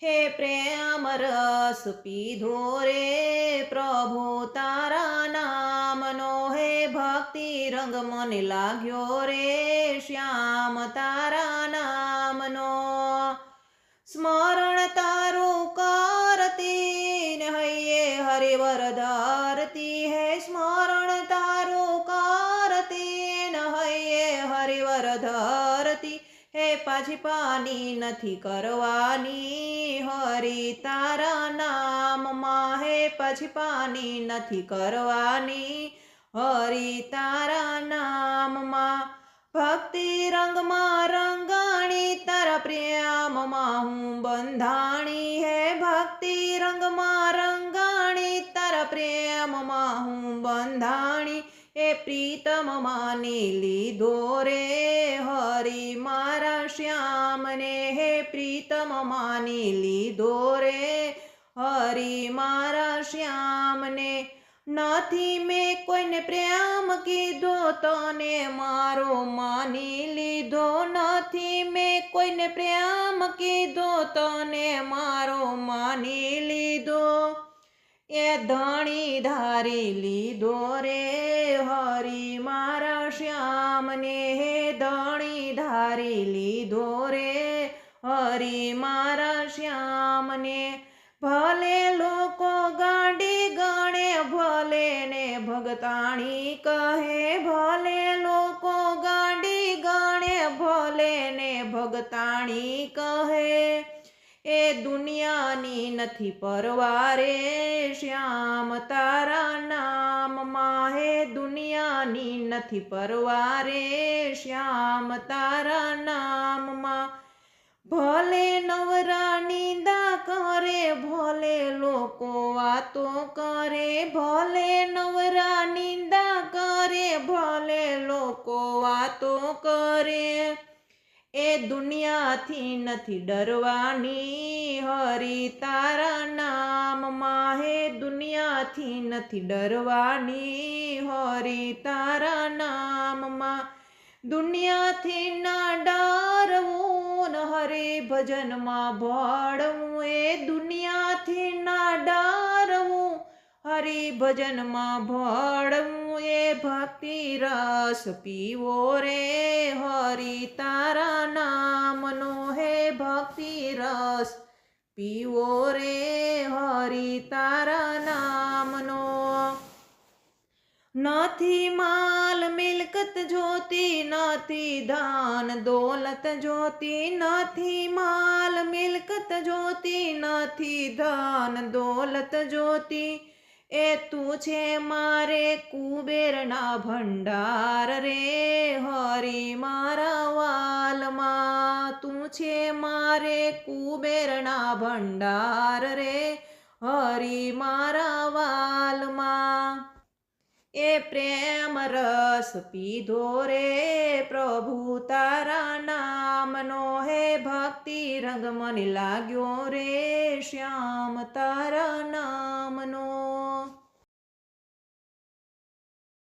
હે પ્રેમ રસ પીધો રે પ્રભુ તારા નામનો, હે ભક્તિ રંગ મને લાગ્યો રે શ્યામ તારા નામનો. સ્મરણ તારું કરતી ને હૈયે હરિવર ધરતી, હે સ્મરણ તારું કરતી ને હૈયે હરિવર ધરતી, હે પાછી પાની નથી કરવાની હરિ તારા નામમાં, હે પાછી પાની નથી કરવાની હરિ તારા નામમાં. ભક્તિ રંગમાં રંગાણી તારા પ્રેમમાં હું બંધાણી, હે ભક્તિ રંગમાં રંગાણી તારા પ્રેમમાં હું બંધાણી, એ પ્રીતમ માની લીધો રે હરિ મારા શ્યામને, હે પ્રીતમ માની લીધો રે હરિ મારા શ્યામને. નથી મેં કોઈને પ્રેમ કીધો તને મારો માની લીધો, નથી મેં કોઈને પ્રેમ કીધો તને મારો માની લીધો, એ ધણી ધારી લીધો રે હરિ મારા શ્યામને, હે ધણી ધારી લીધો રે હરિ મારા શ્યામને. ભલે લોકો ગાંડી ગણે ભલે ને ભગતાણી કહે, ભલે લોકો ગાંડી ગણે ભલે ને ભગતાણી કહે, એ દુનિયાની નથી પરવા રે શ્યામ તારા નામમાં, હે દુનિયાની નથી પરવા રે શ્યામ તારા નામમાં. ભલે નવરા નિંદા કરે ભલે લોકો વાતો કરે, ભલે નવરા નિંદા કરે ભલે લોકો વાતો કરે, એ દુનિયાથી નથી ડરવાની હરિ તારા નામમાં, હે દુનિયાથી નથી ડરવાની હરિ તારા નામમાં. દુનિયાથી ના ડરવું ને હરિ ભજનમાં ભળવું, એ દુનિયાથી ના ડરવું હરિ ભજનમાં ભળવું, એ ભક્તિ રસ પીવો રે હરિ તારા નામનો, હે ભક્તિ રસ પીવો રે હરિ તારા નામનો. નથી માલ મિલકત જોતી નથી ધન દોલત જોતી, નથી માલ મિલકત જોતી નથી ધન દોલત જોતી, એ તું છે મારે કુબેરના ભંડાર રે હરિ મારા વાલમાં, તું છે મારે કુબેરના ભંડાર રે હરિ મારા વાલમાં. એ પ્રેમ રસ પીધો રે પ્રભુ તારા નામનો, હે ભક્તિ રંગ મને લાગ્યો રે શ્યામ તારા નામનો.